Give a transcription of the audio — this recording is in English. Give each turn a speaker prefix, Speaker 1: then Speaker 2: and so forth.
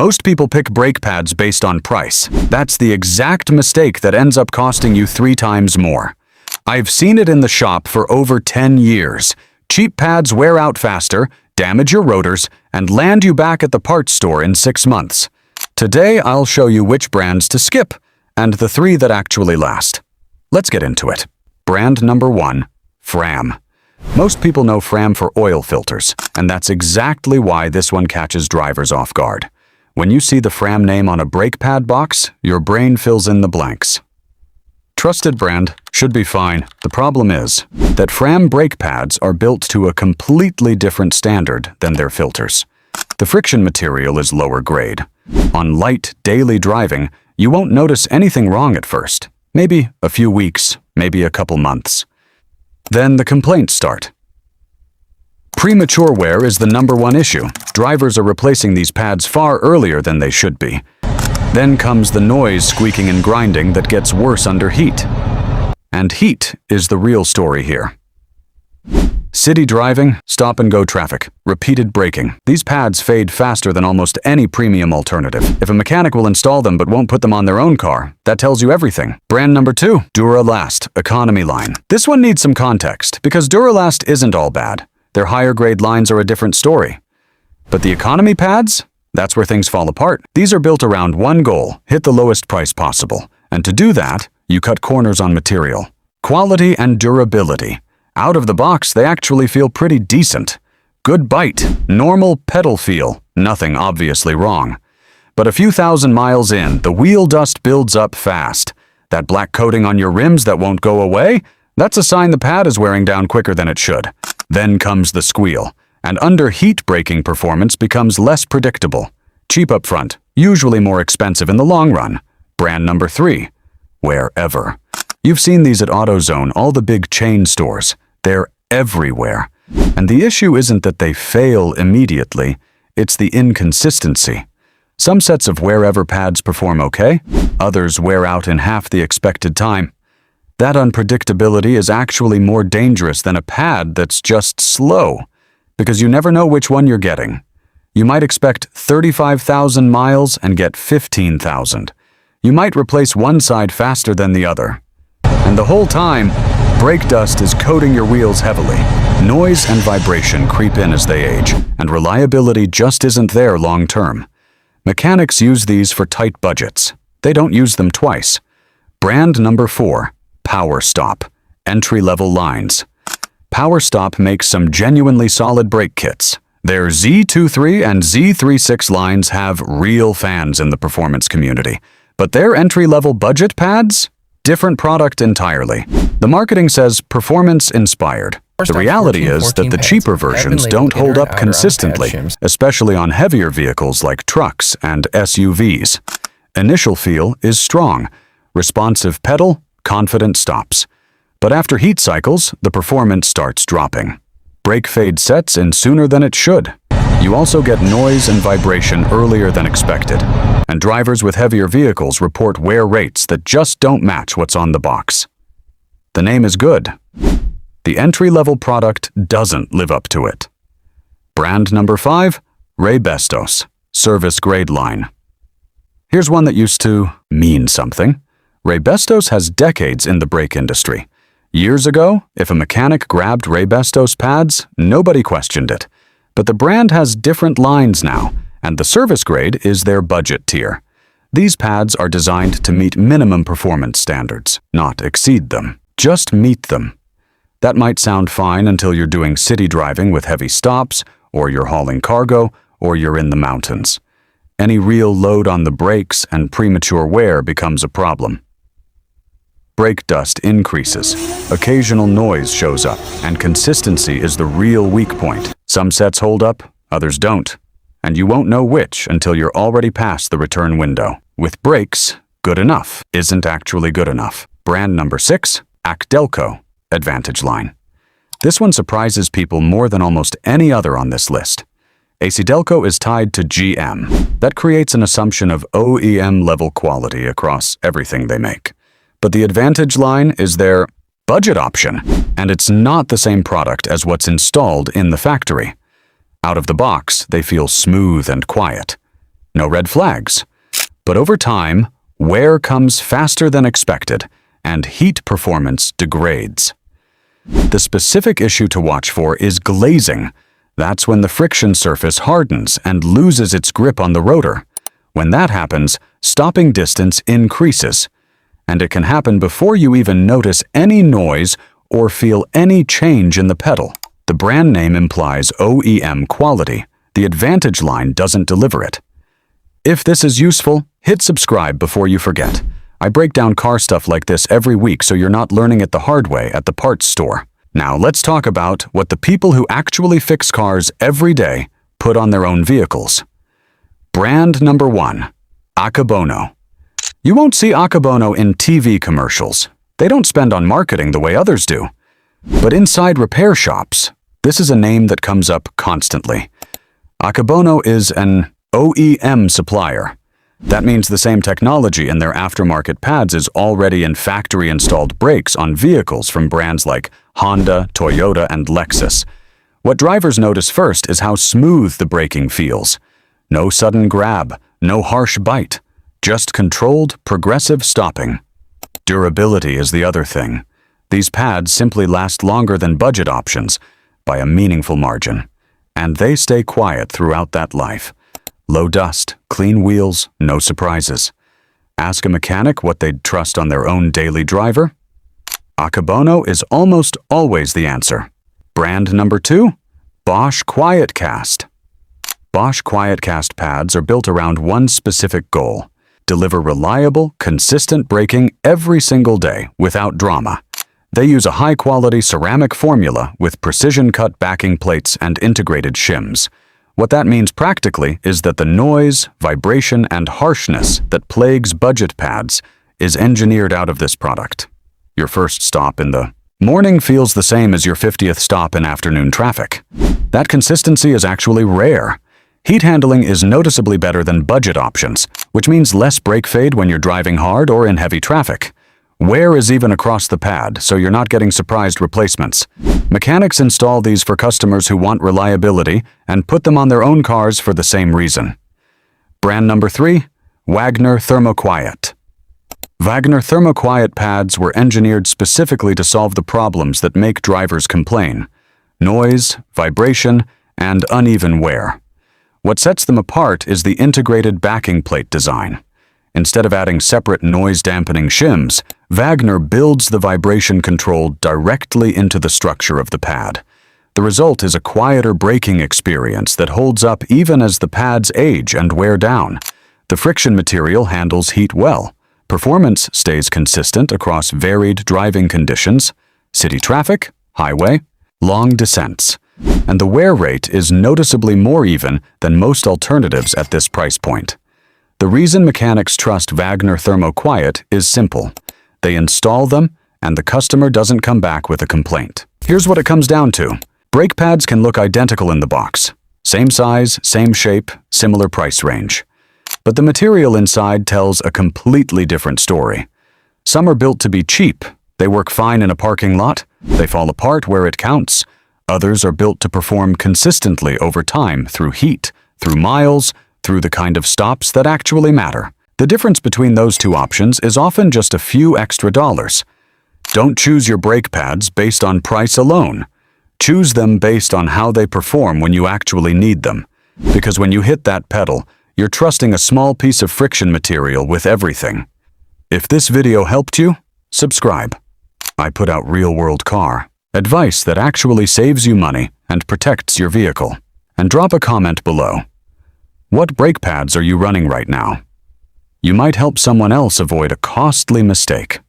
Speaker 1: Most people pick brake pads based on price. That's the exact mistake that ends up costing you 3 times more. I've seen it in the shop for over 10 years. Cheap pads wear out faster, damage your rotors, and land you back at the parts store in 6 months. Today, I'll show you which brands to skip, and the 3 that actually last. Let's get into it. Brand number 1, FRAM. Most people know FRAM for oil filters, and that's exactly why this one catches drivers off guard. When you see the FRAM name on a brake pad box, your brain fills in the blanks. Trusted brand, should be fine. The problem is that FRAM brake pads are built to a completely different standard than their filters. The friction material is lower grade. On light, daily driving, you won't notice anything wrong at first. Maybe a few weeks, maybe a couple months. Then the complaints start. Premature wear is the #1 issue. Drivers are replacing these pads far earlier than they should be. Then comes the noise, squeaking and grinding that gets worse under heat. And heat is the real story here. City driving, stop-and-go traffic, repeated braking. These pads fade faster than almost any premium alternative. If a mechanic will install them but won't put them on their own car, that tells you everything. Brand number 2, Duralast Economy line. This one needs some context, because Duralast isn't all bad. Their higher-grade lines are a different story. But the economy pads? That's where things fall apart. These are built around one goal, hit the lowest price possible. And to do that, you cut corners on material. Quality and durability. Out of the box, they actually feel pretty decent. Good bite, normal pedal feel, nothing obviously wrong. But a few thousand miles in, the wheel dust builds up fast. That black coating on your rims that won't go away? That's a sign the pad is wearing down quicker than it should. Then comes the squeal, and under heat braking performance becomes less predictable. Cheap up front, usually more expensive in the long run. Brand number 3, Wearever. You've seen these at AutoZone, all the big chain stores. They're everywhere. And the issue isn't that they fail immediately, it's the inconsistency. Some sets of Wearever pads perform okay, others wear out in half the expected time. That unpredictability is actually more dangerous than a pad that's just slow, because you never know which one you're getting. You might expect 35,000 miles and get 15,000. You might replace one side faster than the other. And the whole time, brake dust is coating your wheels heavily. Noise and vibration creep in as they age, and reliability just isn't there long term. Mechanics use these for tight budgets. They don't use them twice. Brand number 4, Power Stop. Entry-level lines. Power Stop makes some genuinely solid brake kits. Their Z23 and Z36 lines have real fans in the performance community. But their entry-level budget pads? Different product entirely. The marketing says performance-inspired. The reality is that the cheaper versions don't hold up consistently, especially on heavier vehicles like trucks and SUVs. Initial feel is strong. Responsive pedal, confident stops. But after heat cycles, the performance starts dropping. Brake fade sets in sooner than it should. You also get noise and vibration earlier than expected, and drivers with heavier vehicles report wear rates that just don't match what's on the box. The name is good. The entry-level product doesn't live up to it. Brand number 5, Raybestos, service grade line. Here's one that used to mean something. Raybestos has decades in the brake industry. Years ago, if a mechanic grabbed Raybestos pads, nobody questioned it. But the brand has different lines now, and the service grade is their budget tier. These pads are designed to meet minimum performance standards, not exceed them. Just meet them. That might sound fine until you're doing city driving with heavy stops, or you're hauling cargo, or you're in the mountains. Any real load on the brakes and premature wear becomes a problem. Brake dust increases, occasional noise shows up, and consistency is the real weak point. Some sets hold up, others don't, and you won't know which until you're already past the return window. With brakes, good enough isn't actually good enough. Brand number 6, ACDelco Advantage line. This one surprises people more than almost any other on this list. ACDelco is tied to GM. That creates an assumption of OEM-level quality across everything they make. But the Advantage line is their budget option, and it's not the same product as what's installed in the factory. Out of the box, they feel smooth and quiet. no red flags. But over time, wear comes faster than expected, and heat performance degrades. The specific issue to watch for is glazing. That's when the friction surface hardens and loses its grip on the rotor. When that happens, stopping distance increases, and it can happen before you even notice any noise or feel any change in the pedal. The brand name implies OEM quality. The Advantage line doesn't deliver it. If this is useful, hit subscribe before you forget. I break down car stuff like this every week so you're not learning it the hard way at the parts store. Now let's talk about what the people who actually fix cars every day put on their own vehicles. Brand number 1, Akebono. You won't see Akebono in TV commercials. They don't spend on marketing the way others do. But inside repair shops, this is a name that comes up constantly. Akebono is an OEM supplier. That means the same technology in their aftermarket pads is already in factory-installed brakes on vehicles from brands like Honda, Toyota, and Lexus. What drivers notice first is how smooth the braking feels. No sudden grab, no harsh bite, just controlled, progressive stopping. Durability is the other thing. These pads simply last longer than budget options by a meaningful margin, and they stay quiet throughout that life. Low dust, clean wheels, no surprises. Ask a mechanic what they'd trust on their own daily driver. Akebono is almost always the answer. Brand number 2, Bosch QuietCast. Bosch QuietCast pads are built around one specific goal: deliver reliable, consistent braking every single day without drama. They use a high-quality ceramic formula with precision-cut backing plates and integrated shims. What that means practically is that the noise, vibration, and harshness that plagues budget pads is engineered out of this product. Your first stop in the morning feels the same as your 50th stop in afternoon traffic. That consistency is actually rare. Heat handling is noticeably better than budget options, which means less brake fade when you're driving hard or in heavy traffic. Wear is even across the pad, so you're not getting surprised replacements. Mechanics install these for customers who want reliability and put them on their own cars for the same reason. Brand number 3, Wagner ThermoQuiet. Wagner ThermoQuiet pads were engineered specifically to solve the problems that make drivers complain: noise, vibration, and uneven wear. What sets them apart is the integrated backing plate design. Instead of adding separate noise-dampening shims, Wagner builds the vibration control directly into the structure of the pad. The result is a quieter braking experience that holds up even as the pads age and wear down. The friction material handles heat well. Performance stays consistent across varied driving conditions: city traffic, highway, long descents. And the wear rate is noticeably more even than most alternatives at this price point. The reason mechanics trust Wagner ThermoQuiet is simple. They install them, and the customer doesn't come back with a complaint. Here's what it comes down to. Brake pads can look identical in the box. Same size, same shape, similar price range. But the material inside tells a completely different story. Some are built to be cheap. They work fine in a parking lot. They fall apart where it counts. Others are built to perform consistently over time through heat, through miles, through the kind of stops that actually matter. The difference between those two options is often just a few extra dollars. Don't choose your brake pads based on price alone. Choose them based on how they perform when you actually need them. Because when you hit that pedal, you're trusting a small piece of friction material with everything. If this video helped you, subscribe. I put out real-world car advice that actually saves you money and protects your vehicle. And drop a comment below. What brake pads are you running right now? You might help someone else avoid a costly mistake.